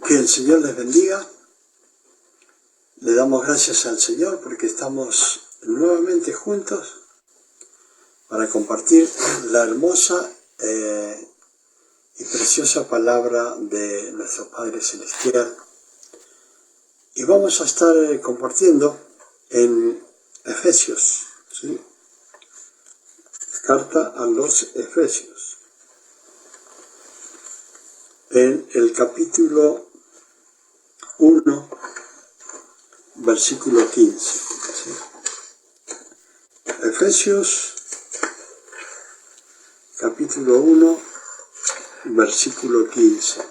Que el Señor les bendiga. Le damos gracias al Señor porque estamos nuevamente juntos para compartir la hermosa y preciosa palabra de nuestro Padre Celestial. Y vamos a estar compartiendo en Efesios, ¿sí? Carta a los Efesios, en el capítulo 1, versículo 15. ¿Sí? Efesios, capítulo 1, versículo 15.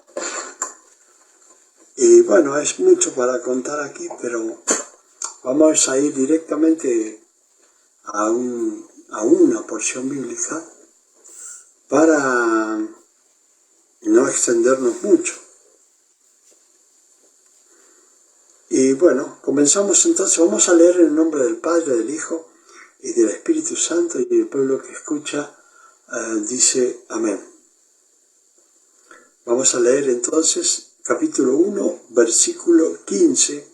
Y bueno, es mucho para contar aquí, pero vamos a ir directamente a una porción bíblica para no extendernos mucho. Y bueno, comenzamos entonces. Vamos a leer en el nombre del Padre, del Hijo y del Espíritu Santo, y el pueblo que escucha dice amén. Vamos a leer entonces capítulo 1, versículo 15,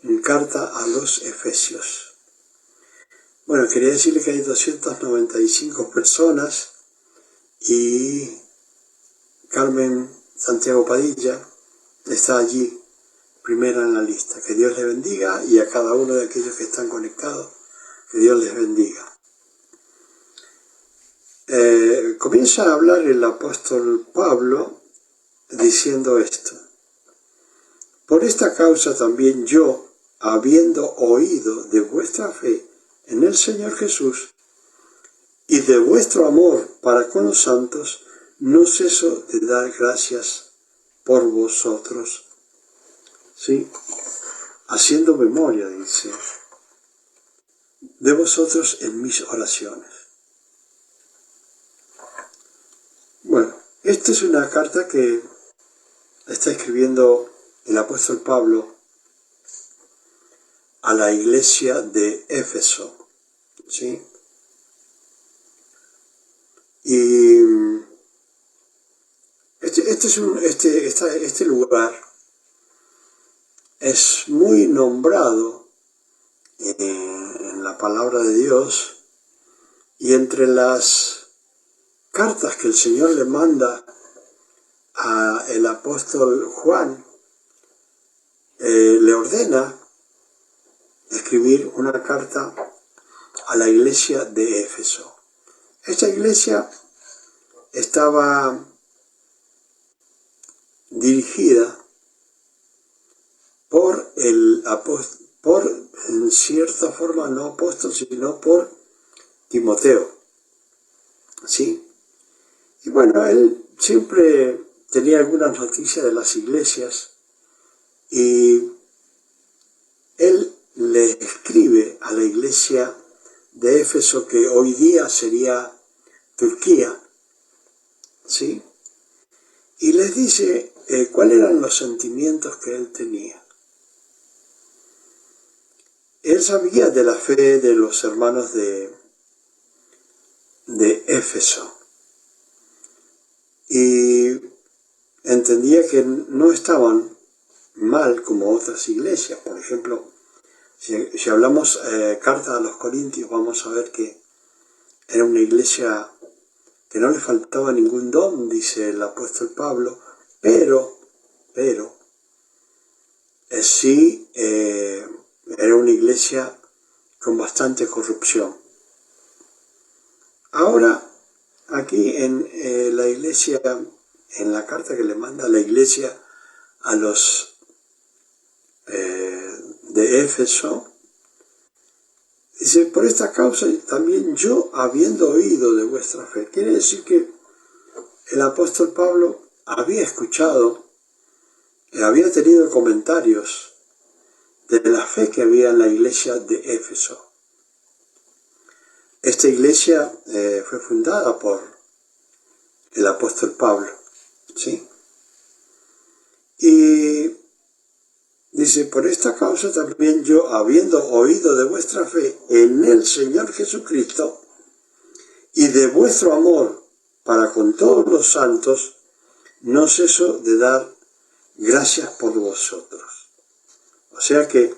en carta a los Efesios. Bueno, quería decirle que hay 295 personas y Carmen Santiago Padilla está allí, primera en la lista. Que Dios les bendiga, y a cada uno de aquellos que están conectados, que Dios les bendiga. Comienza a hablar el apóstol Pablo diciendo esto: por esta causa también yo, habiendo oído de vuestra fe en el Señor Jesús y de vuestro amor para con los santos, no ceso de dar gracias por vosotros. ¿Sí? Haciendo memoria, dice, de vosotros en mis oraciones. Bueno, esta es una carta que está escribiendo el apóstol Pablo a la iglesia de Éfeso, ¿sí? Y este lugar es muy nombrado en la palabra de Dios, y entre las cartas que el Señor le manda a el apóstol Juan, le ordena escribir una carta a la iglesia de Éfeso. Esta iglesia estaba dirigida por en cierta forma, no apóstol, sino por Timoteo, ¿sí? Y bueno, él siempre tenía algunas noticias de las iglesias, y él le escribe a la iglesia de Éfeso, que hoy día sería Turquía, ¿sí? Y les dice cuáles eran los sentimientos que él tenía. Él sabía de la fe de los hermanos de Éfeso, y entendía que no estaban mal como otras iglesias. Por ejemplo, si hablamos carta a los Corintios, vamos a ver que era una iglesia que no le faltaba ningún don, dice el apóstol Pablo, pero sí era una iglesia con bastante corrupción. Ahora, aquí en la iglesia, en la carta que le manda a la iglesia a los de Éfeso, dice, por esta causa también yo, habiendo oído de vuestra fe. Quiere decir que el apóstol Pablo había escuchado, había tenido comentarios de la fe que había en la iglesia de Éfeso. Esta iglesia fue fundada por el apóstol Pablo, ¿sí? Y dice, por esta causa también yo, habiendo oído de vuestra fe en el Señor Jesucristo y de vuestro amor para con todos los santos, no ceso de dar gracias por vosotros. O sea que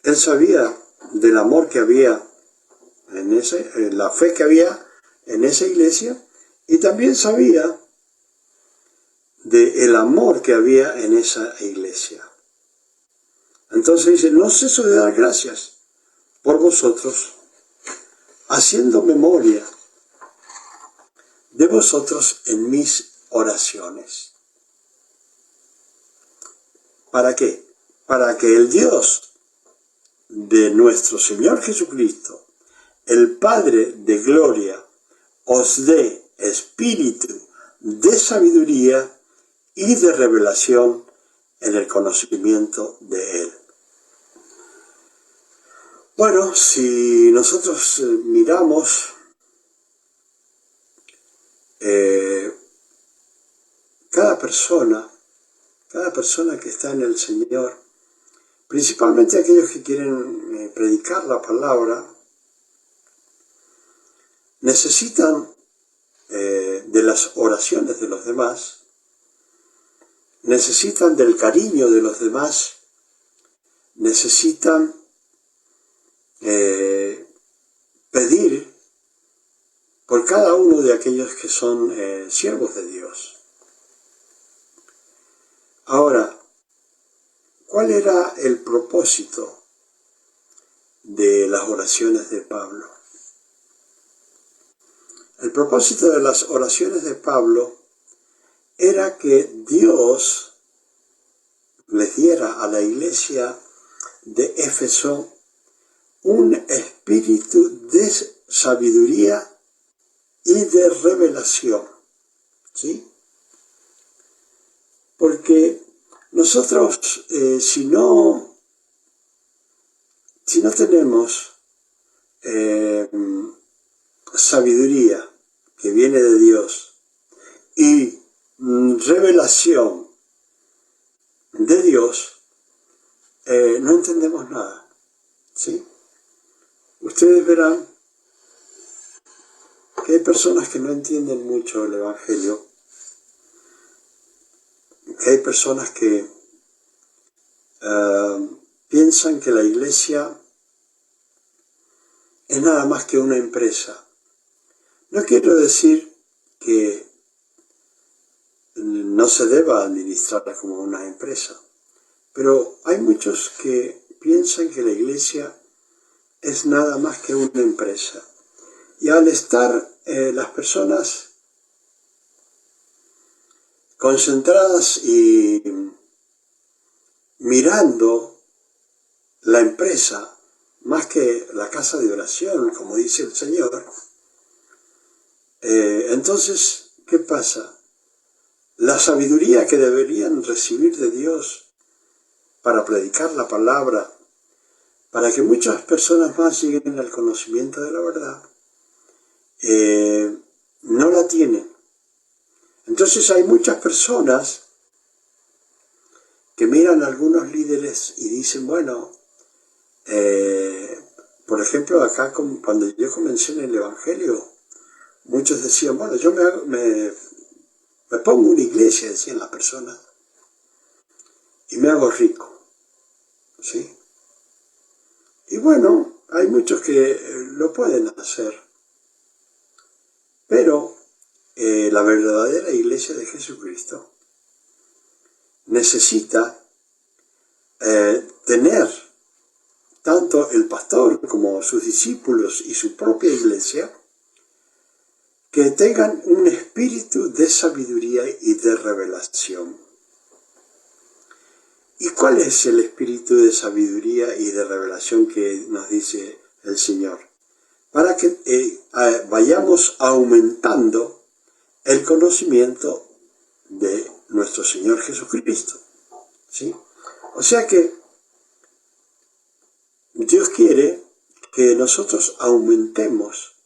él sabía del amor que había en la fe que había en esa iglesia, y también sabía del amor que había en esa iglesia. Entonces dice, no ceso de dar gracias por vosotros, haciendo memoria de vosotros en mis oraciones. ¿Para qué? Para que el Dios de nuestro Señor Jesucristo, el Padre de gloria, os dé espíritu de sabiduría y de revelación en el conocimiento de Él. Bueno, si nosotros miramos cada persona que está en el Señor, principalmente aquellos que quieren predicar la palabra, necesitan de las oraciones de los demás, necesitan del cariño de los demás, necesitan pedir por cada uno de aquellos que son siervos de Dios. Ahora, ¿cuál era el propósito de las oraciones de Pablo? El propósito de las oraciones de Pablo era que Dios les diera a la iglesia de Éfeso un espíritu de sabiduría y de revelación, ¿sí? Porque nosotros, si no tenemos sabiduría que viene de Dios y revelación de Dios, no entendemos nada, ¿sí? Ustedes verán que hay personas que no entienden mucho el Evangelio, que hay personas que piensan que la iglesia es nada más que una empresa. No quiero decir que no se deba administrar como una empresa, pero hay muchos que piensan que la iglesia es nada más que una empresa. Y al estar las personas concentradas y mirando la empresa más que la casa de oración, como dice el Señor, entonces, ¿qué pasa? La sabiduría que deberían recibir de Dios para predicar la palabra, para que muchas personas más lleguen al conocimiento de la verdad, no la tienen. Entonces hay muchas personas que miran a algunos líderes y dicen, bueno, por ejemplo, acá cuando yo comencé en el Evangelio, muchos decían, bueno, yo me pongo una iglesia, decían las personas, y me hago rico, ¿sí? Y bueno, hay muchos que lo pueden hacer, pero la verdadera iglesia de Jesucristo necesita tener tanto el pastor como sus discípulos y su propia iglesia que tengan un espíritu de sabiduría y de revelación. ¿Y cuál es el espíritu de sabiduría y de revelación que nos dice el Señor? Para que vayamos aumentando el conocimiento de nuestro Señor Jesucristo, ¿sí? O sea que Dios quiere que nosotros aumentemos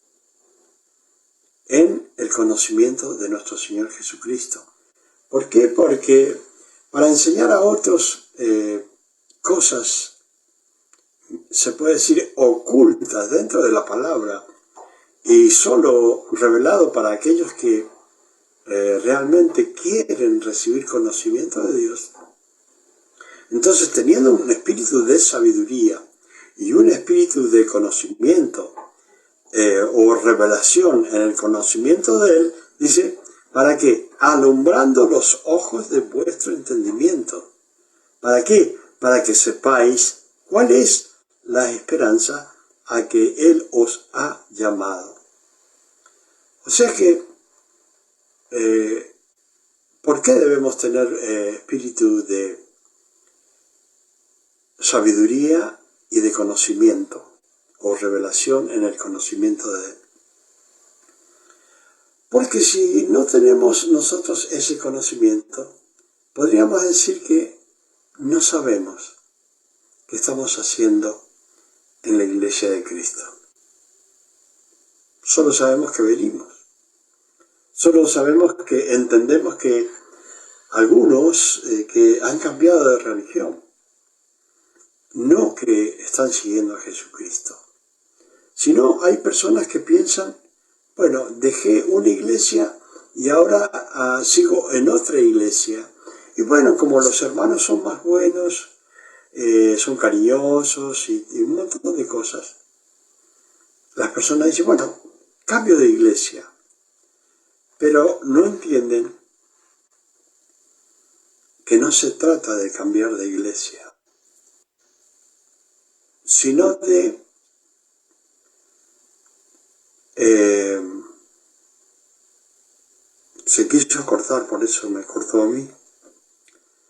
en el conocimiento de nuestro Señor Jesucristo. ¿Por qué? Porque para enseñar a otros cosas, se puede decir, ocultas dentro de la palabra y solo revelado para aquellos que realmente quieren recibir conocimiento de Dios, entonces teniendo un espíritu de sabiduría y un espíritu de conocimiento o revelación en el conocimiento de Él, dice, ¿para qué? Alumbrando los ojos de vuestro entendimiento. ¿Para qué? Para que sepáis cuál es la esperanza a que Él os ha llamado. O sea que, ¿por qué debemos tener espíritu de sabiduría y de conocimiento o revelación en el conocimiento de Él? Porque si no tenemos nosotros ese conocimiento, podríamos decir que no sabemos qué estamos haciendo en la iglesia de Cristo. Solo sabemos que venimos. Solo sabemos que entendemos que algunos que han cambiado de religión, no que están siguiendo a Jesucristo, sino hay personas que piensan, bueno, dejé una iglesia y ahora sigo en otra iglesia. Y bueno, como los hermanos son más buenos, son cariñosos y un montón de cosas, las personas dicen, bueno, cambio de iglesia. Pero no entienden que no se trata de cambiar de iglesia, sino de se quiso cortar, por eso me cortó a mí.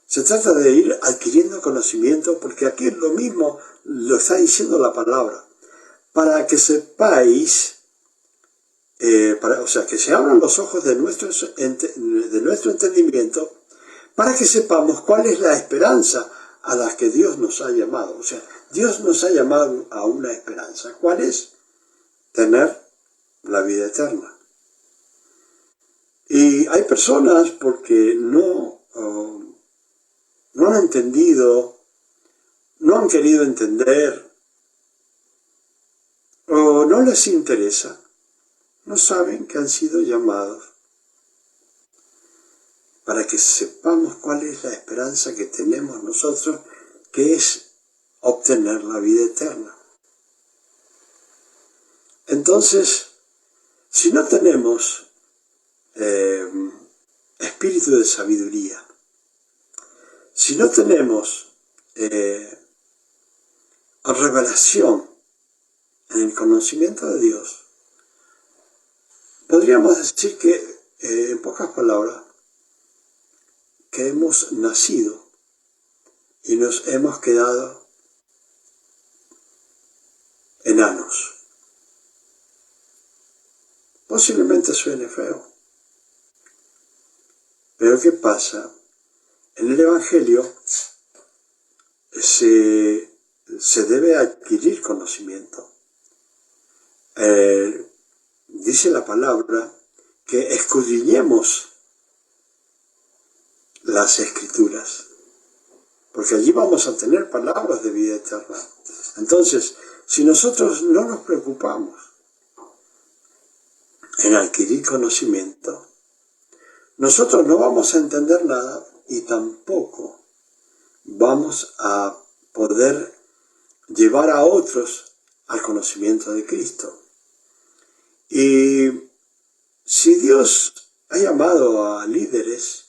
Se trata de ir adquiriendo conocimiento, porque aquí es lo mismo, lo está diciendo la palabra, para que sepáis, o sea, que se abran los ojos de nuestro entendimiento, para que sepamos cuál es la esperanza a la que Dios nos ha llamado. O sea, Dios nos ha llamado a una esperanza. ¿Cuál es? Tener la vida eterna. Y hay personas porque no han entendido, no han querido entender, o no les interesa, no saben que han sido llamados para que sepamos cuál es la esperanza que tenemos nosotros, que es obtener la vida eterna. Entonces, si no tenemos espíritu de sabiduría, si no tenemos revelación en el conocimiento de Dios, podríamos decir que, en pocas palabras, que hemos nacido y nos hemos quedado enanos. Posiblemente suene feo, pero ¿qué pasa? En el Evangelio se debe adquirir conocimiento. Dice la palabra que escudriñemos las Escrituras, porque allí vamos a tener palabras de vida eterna. Entonces, si nosotros no nos preocupamos en adquirir conocimiento, nosotros no vamos a entender nada y tampoco vamos a poder llevar a otros al conocimiento de Cristo. Y si Dios ha llamado a líderes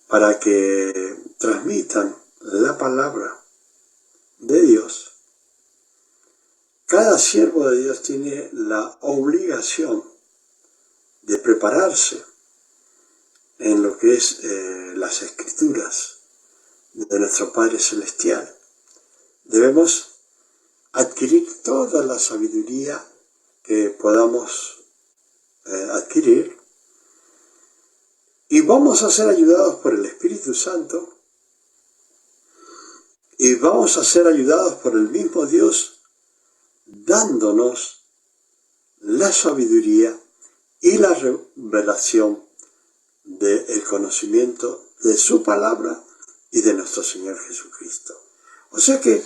para que transmitan la palabra de Dios, cada siervo de Dios tiene la obligación de prepararse en lo que es las Escrituras de nuestro Padre Celestial. Debemos adquirir toda la sabiduría que podamos adquirir, y vamos a ser ayudados por el Espíritu Santo, y vamos a ser ayudados por el mismo Dios, dándonos la sabiduría y la revelación del conocimiento de su palabra y de nuestro Señor Jesucristo. O sea que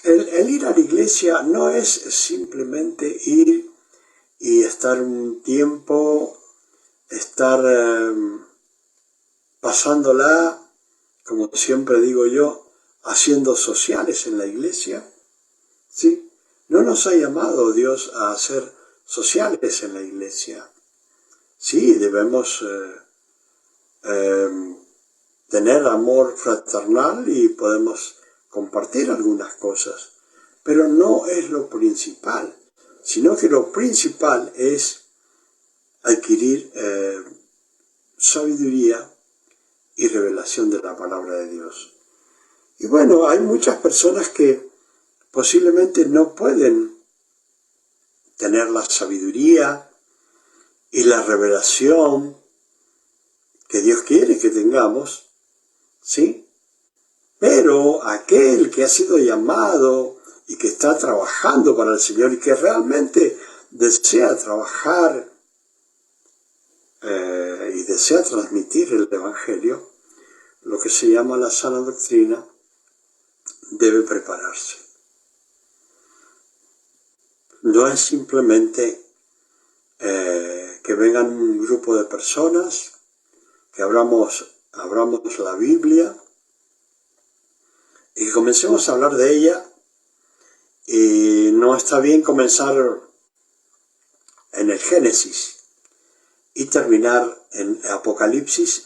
el ir a la iglesia no es simplemente ir y estar un tiempo estar pasándola, como siempre digo yo, haciendo sociales en la iglesia, ¿sí? No nos ha llamado Dios a hacer sociales en la iglesia. Sí, debemos tener amor fraternal y podemos compartir algunas cosas, pero no es lo principal, sino que lo principal es adquirir sabiduría y revelación de la palabra de Dios. Y bueno, hay muchas personas que posiblemente no pueden tener la sabiduría y la revelación que Dios quiere que tengamos, ¿sí? Pero aquel que ha sido llamado y que está trabajando para el Señor y que realmente desea trabajar y desea transmitir el Evangelio, lo que se llama la sana doctrina, debe prepararse. No es simplemente que vengan un grupo de personas, que abramos la Biblia y que comencemos a hablar de ella, y no está bien comenzar en el Génesis y terminar en Apocalipsis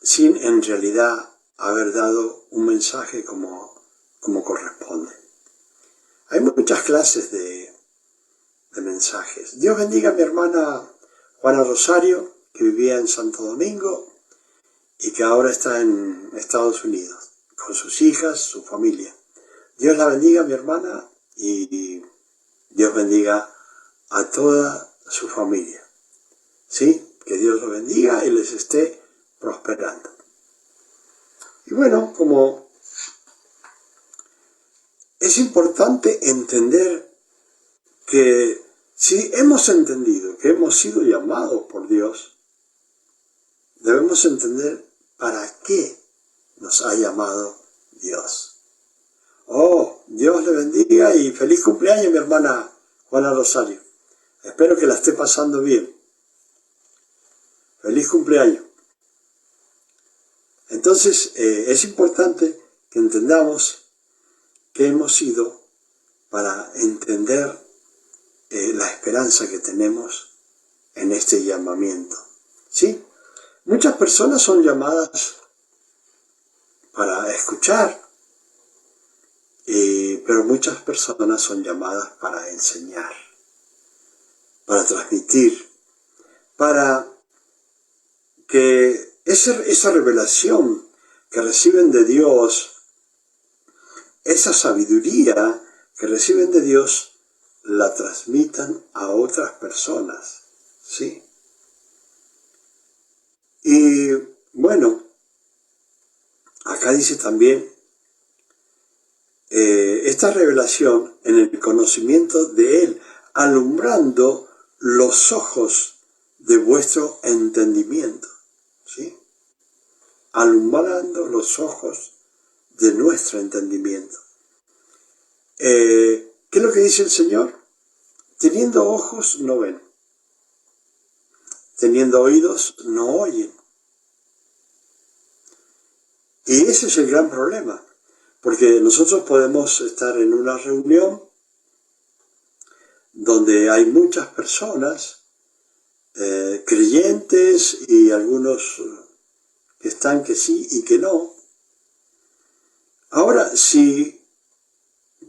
sin en realidad haber dado un mensaje como corresponde. Hay muchas clases de mensajes. Dios bendiga a mi hermana Juana Rosario, que vivía en Santo Domingo y que ahora está en Estados Unidos, con sus hijas, su familia. Dios la bendiga, mi hermana, y Dios bendiga a toda su familia. ¿Sí? Que Dios los bendiga y les esté prosperando. Y bueno, como es importante entender que si hemos entendido que hemos sido llamados por Dios, debemos entender para qué nos ha llamado Dios. Oh, Dios le bendiga y feliz cumpleaños, mi hermana Juana Rosario. Espero que la esté pasando bien. Feliz cumpleaños. Entonces, es importante que entendamos que hemos sido para entender la esperanza que tenemos en este llamamiento. ¿Sí? Muchas personas son llamadas para escuchar, pero muchas personas son llamadas para enseñar, para transmitir, para que esa revelación que reciben de Dios, esa sabiduría que reciben de Dios, la transmitan a otras personas, ¿sí? Y bueno, acá dice también, esta revelación en el conocimiento de Él, alumbrando los ojos de vuestro entendimiento, ¿sí? Alumbrando los ojos de nuestro entendimiento. ¿Qué es lo que dice el Señor? Teniendo ojos no ven, teniendo oídos no oyen. Y ese es el gran problema, porque nosotros podemos estar en una reunión donde hay muchas personas, creyentes y algunos que están que sí y que no. Ahora, si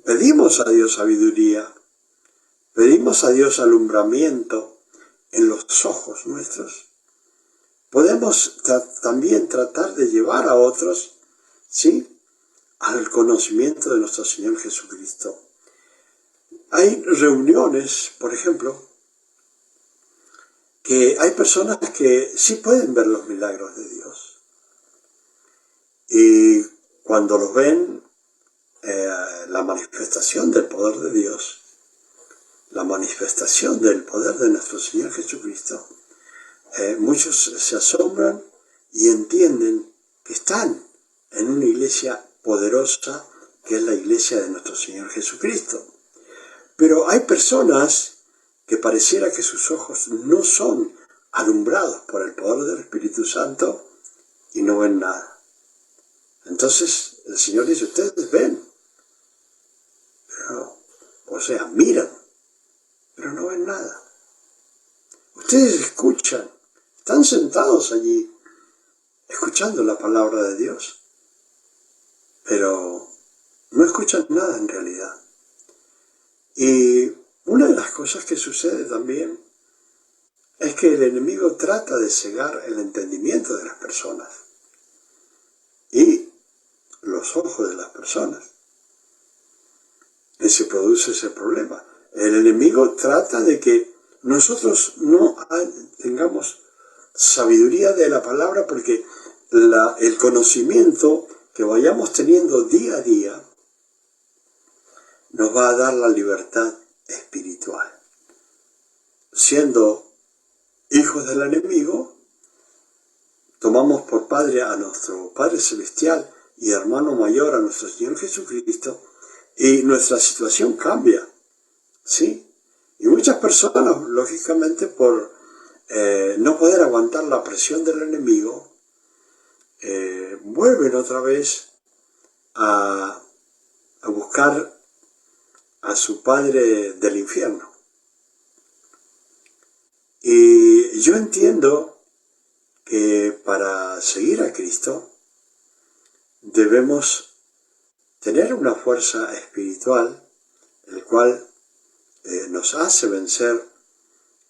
pedimos a Dios sabiduría, pedimos a Dios alumbramiento en los ojos nuestros, podemos también tratar de llevar a otros, ¿sí?, al conocimiento de nuestro Señor Jesucristo. Hay reuniones, por ejemplo, que hay personas que sí pueden ver los milagros de Dios. Y cuando los ven, la manifestación del poder de Dios, la manifestación del poder de nuestro Señor Jesucristo, muchos se asombran y entienden que están en una iglesia poderosa, que es la iglesia de nuestro Señor Jesucristo. Pero hay personas que pareciera que sus ojos no son alumbrados por el poder del Espíritu Santo y no ven nada. Entonces el Señor dice, ustedes ven, pero, o sea, miran, pero no ven nada. Ustedes escuchan, están sentados allí, escuchando la palabra de Dios, pero no escuchan nada en realidad. Y una de las cosas que sucede también es que el enemigo trata de cegar el entendimiento de las personas y los ojos de las personas. Y se produce ese problema. El enemigo trata de que nosotros no tengamos sabiduría de la palabra, porque el conocimiento que vayamos teniendo día a día nos va a dar la libertad espiritual. Siendo hijos del enemigo, tomamos por padre a nuestro Padre Celestial y hermano mayor a nuestro Señor Jesucristo, y nuestra situación cambia, ¿sí? Y muchas personas, lógicamente, por no poder aguantar la presión del enemigo, vuelven otra vez a buscar a su padre del infierno. Y yo entiendo que para seguir a Cristo debemos tener una fuerza espiritual, el cual nos hace vencer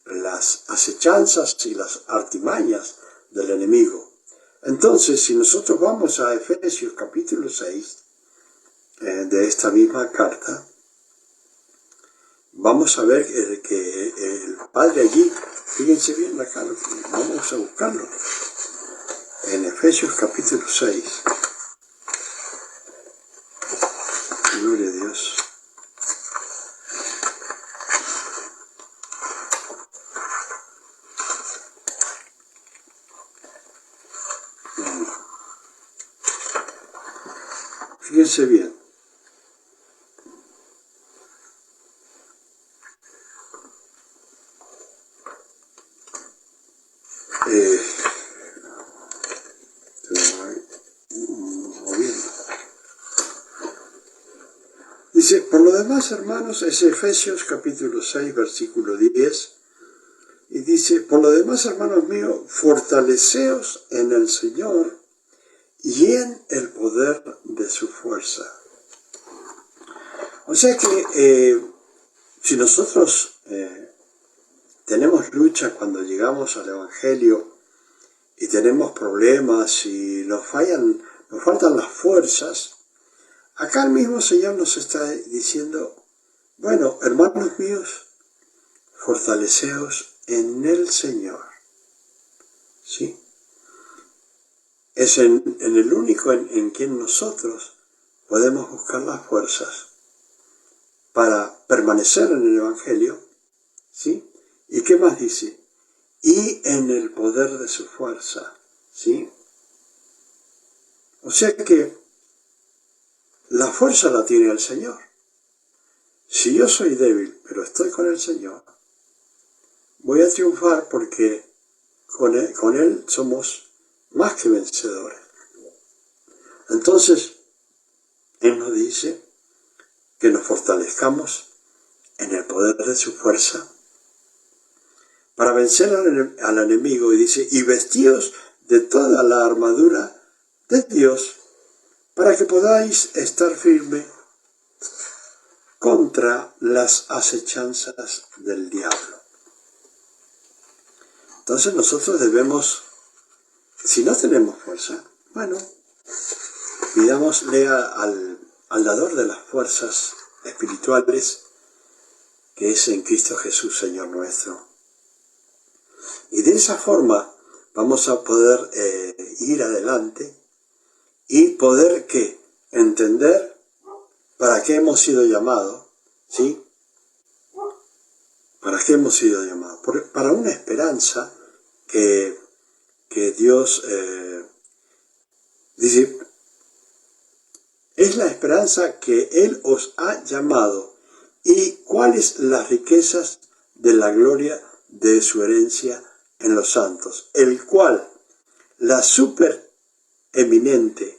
las acechanzas y las artimañas del enemigo. Entonces, si nosotros vamos a Efesios capítulo 6 de esta misma carta, vamos a ver que el Padre allí, fíjense bien acá, vamos a buscarlo, en Efesios capítulo 6. Gloria a Dios. Fíjense bien. Dice, por lo demás, hermanos, es Efesios capítulo 6, versículo 10, y dice, por lo demás, hermanos míos, fortaleceos en el Señor y en el poder de su fuerza. O sea que si nosotros tenemos lucha cuando llegamos al Evangelio y tenemos problemas y nos faltan las fuerzas, acá el mismo Señor nos está diciendo, bueno, hermanos míos, fortaleceos en el Señor. ¿Sí? Es en el único en quien nosotros podemos buscar las fuerzas para permanecer en el Evangelio. ¿Sí? ¿Y qué más dice? Y en el poder de su fuerza. ¿Sí? O sea que la fuerza la tiene el Señor. Si yo soy débil, pero estoy con el Señor, voy a triunfar, porque con Él somos más que vencedores. Entonces, Él nos dice que nos fortalezcamos en el poder de su fuerza para vencer al enemigo, y dice, y vestíos de toda la armadura de Dios, para que podáis estar firme contra las acechanzas del diablo. Entonces nosotros debemos, si no tenemos fuerza, bueno, pidámosle al dador de las fuerzas espirituales, que es en Cristo Jesús, Señor nuestro. Y de esa forma vamos a poder ir adelante y poder entender para qué hemos sido llamados, ¿sí? ¿Para qué hemos sido llamados? Para una esperanza que Dios dice, es la esperanza que Él os ha llamado, y cuáles las riquezas de la gloria de su herencia en los santos, el cual la supereminente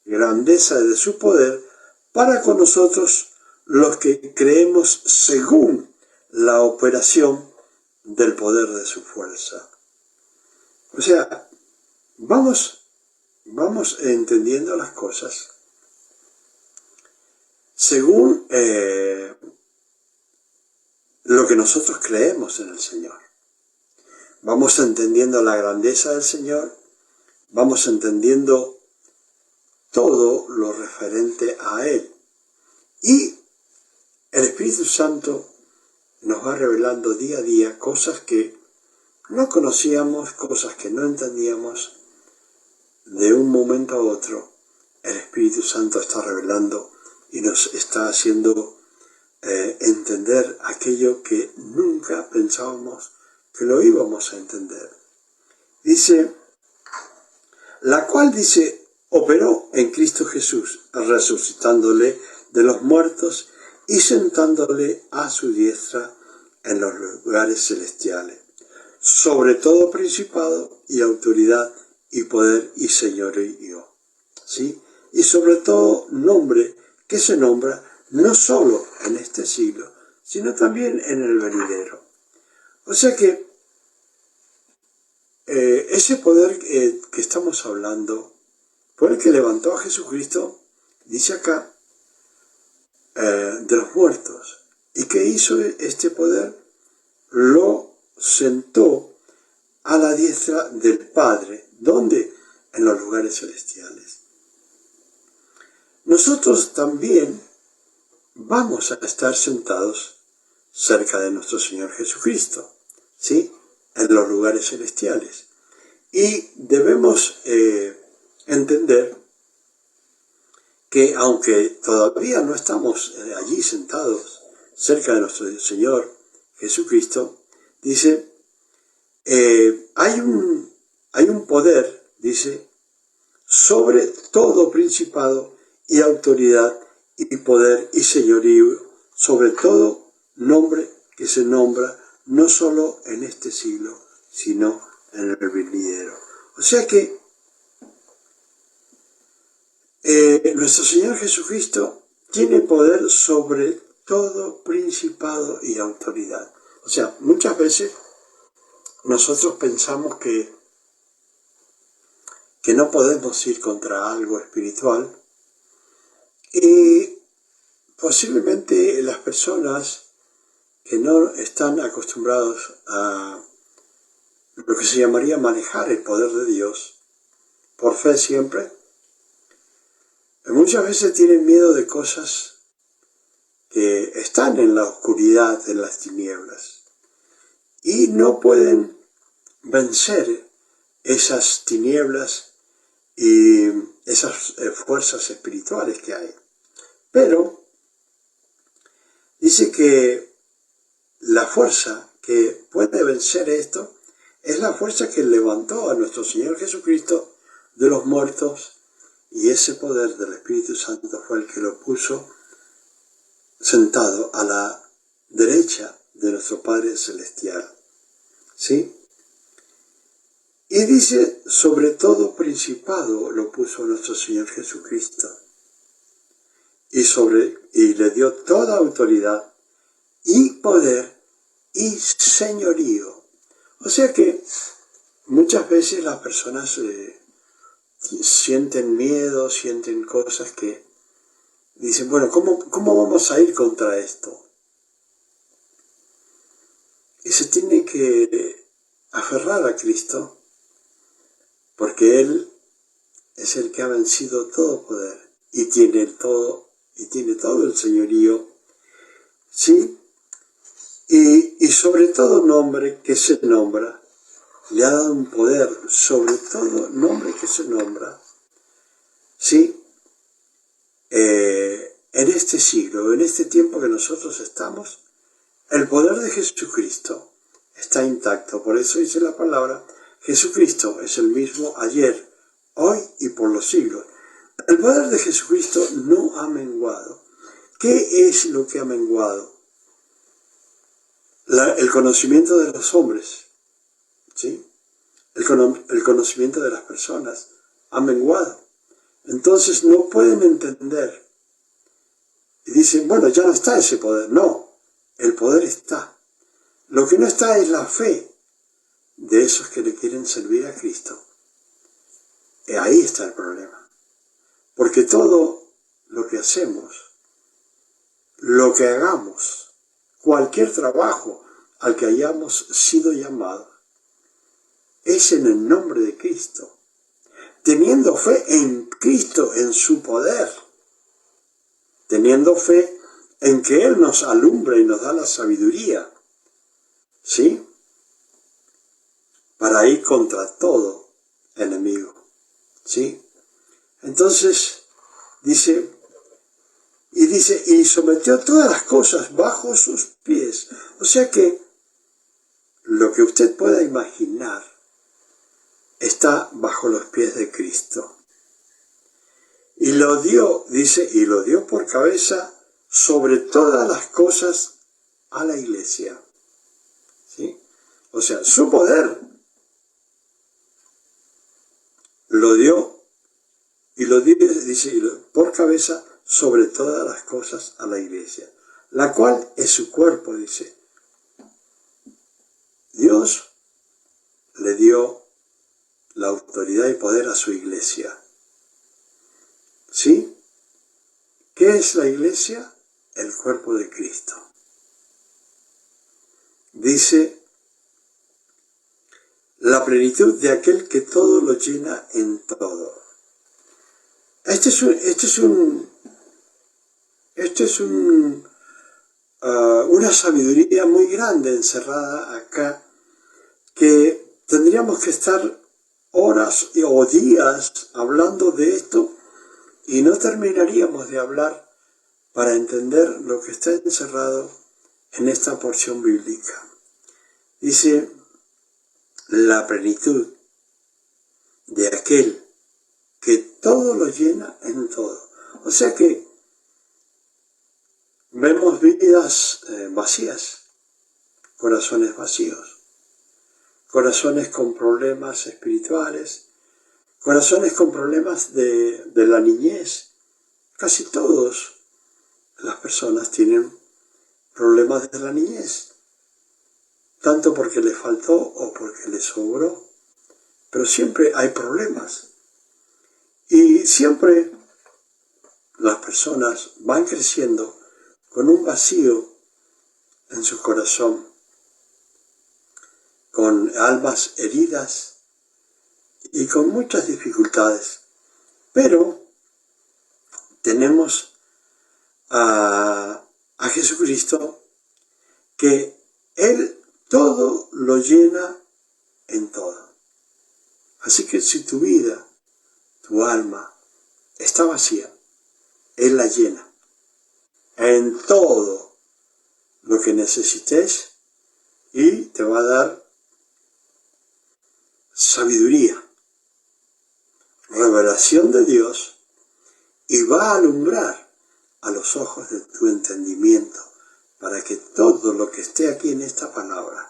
grandeza de su poder para con nosotros los que creemos según la operación del poder de su fuerza. O sea, vamos entendiendo las cosas según lo que nosotros creemos en el Señor. Vamos entendiendo la grandeza del Señor, vamos entendiendo todo lo referente a Él. Y el Espíritu Santo nos va revelando día a día cosas que no conocíamos, cosas que no entendíamos. De un momento a otro, el Espíritu Santo está revelando y nos está haciendo entender aquello que nunca pensábamos que lo íbamos a entender. Dice, la cual dice, operó en Cristo Jesús, resucitándole de los muertos y sentándole a su diestra en los lugares celestiales, sobre todo principado y autoridad y poder y señorío, ¿sí? Y sobre todo nombre que se nombra no solo en este siglo, sino también en el venidero. O sea que ese poder que estamos hablando, por el que levantó a Jesucristo, dice acá, de los muertos. ¿Y qué hizo este poder? Lo sentó a la diestra del Padre. ¿Dónde? En los lugares celestiales. Nosotros también vamos a estar sentados cerca de nuestro Señor Jesucristo, ¿sí? En los lugares celestiales. Y debemos entender que aunque todavía no estamos allí sentados cerca de nuestro Señor Jesucristo, dice, hay un poder, dice, sobre todo principado y autoridad y poder y señorío, sobre todo nombre que se nombra no solo en este siglo, sino en el venidero. O sea que nuestro Señor Jesucristo tiene poder sobre todo principado y autoridad. O sea, muchas veces nosotros pensamos que no podemos ir contra algo espiritual y posiblemente las personas que no están acostumbrados a lo que se llamaría manejar el poder de Dios por fe siempre, muchas veces tienen miedo de cosas que están en la oscuridad, en las tinieblas, y no pueden vencer esas tinieblas y esas fuerzas espirituales que hay. Pero dice que la fuerza que puede vencer esto es la fuerza que levantó a nuestro Señor Jesucristo de los muertos, y ese poder del Espíritu Santo fue el que lo puso sentado a la derecha de nuestro Padre Celestial, ¿sí? Y dice, sobre todo principado lo puso nuestro Señor Jesucristo, y le dio toda autoridad y poder y señorío. O sea que muchas veces las personas sienten miedo, sienten cosas que dicen, bueno, ¿cómo vamos a ir contra esto? Y se tiene que aferrar a Cristo, porque Él es el que ha vencido todo poder y tiene todo el señorío, ¿sí? Y sobre todo nombre que se nombra, le ha dado un poder sobre todo nombre que se nombra, ¿sí? En este siglo, en este tiempo que nosotros estamos, el poder de Jesucristo está intacto. Por eso dice la palabra, Jesucristo es el mismo ayer, hoy y por los siglos. El poder de Jesucristo no ha menguado. ¿Qué es lo que ha menguado? El conocimiento de los hombres. ¿sí? El conocimiento de las personas ha menguado. Entonces no pueden entender. Y dicen, bueno, ya no está ese poder. No, el poder está. Lo que no está es la fe de esos que le quieren servir a Cristo. Y ahí está el problema. Porque todo lo que hacemos, lo que hagamos, cualquier trabajo al que hayamos sido llamados, es en el nombre de Cristo, teniendo fe en Cristo, en su poder, teniendo fe en que Él nos alumbra y nos da la sabiduría, ¿sí? Para ir contra todo enemigo, ¿sí? Entonces, dice, y sometió todas las cosas bajo sus pies. O sea que lo que usted pueda imaginar está bajo los pies de Cristo. Y lo dio, dice, y lo dio por cabeza sobre todas las cosas a la iglesia. ¿Sí? O sea, su poder lo dio, y lo dio, dice, por cabeza sobre todas las cosas a la iglesia, la cual es su cuerpo, dice. Dios le dio la autoridad y poder a su iglesia. ¿Sí? ¿Qué es la iglesia? El cuerpo de Cristo. Dice, la plenitud de aquel que todo lo llena en todo. Este es una sabiduría muy grande encerrada acá, que tendríamos que estar horas o días hablando de esto y no terminaríamos de hablar para entender lo que está encerrado en esta porción bíblica. Dice, la plenitud de aquel que todo lo llena en todo. O sea que vemos vidas vacías, corazones vacíos, corazones con problemas espirituales, corazones con problemas de la niñez. Casi todas las personas tienen problemas de la niñez, tanto porque les faltó o porque les sobró, pero siempre hay problemas. Y siempre las personas van creciendo con un vacío en su corazón, con almas heridas y con muchas dificultades. Pero tenemos a Jesucristo, que Él todo lo llena en todo. Así que si tu vida, tu alma está vacía, Él la llena en todo lo que necesites y te va a dar sabiduría, revelación de Dios, y va a alumbrar a los ojos de tu entendimiento para que todo lo que esté aquí en esta palabra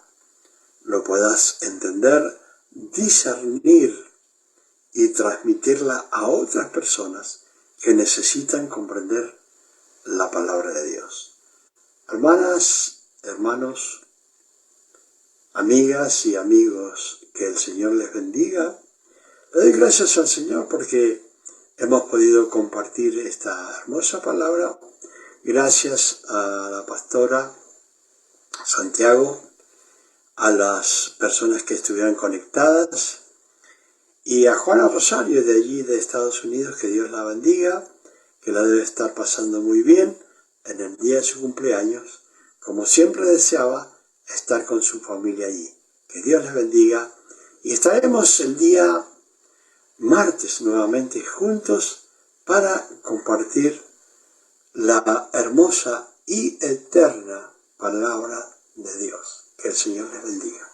lo puedas entender, discernir y transmitirla a otras personas que necesitan comprender la palabra de Dios. Hermanas, hermanos, amigas y amigos, que el Señor les bendiga. Le doy gracias al Señor porque hemos podido compartir esta hermosa palabra. Gracias a la pastora Santiago, a las personas que estuvieron conectadas, y a Juana Rosario de allí de Estados Unidos, que Dios la bendiga, que la debe estar pasando muy bien en el día de su cumpleaños, como siempre deseaba estar con su familia allí. Que Dios les bendiga, y estaremos el día martes nuevamente juntos para compartir la hermosa y eterna palabra de Dios. Que el Señor les bendiga.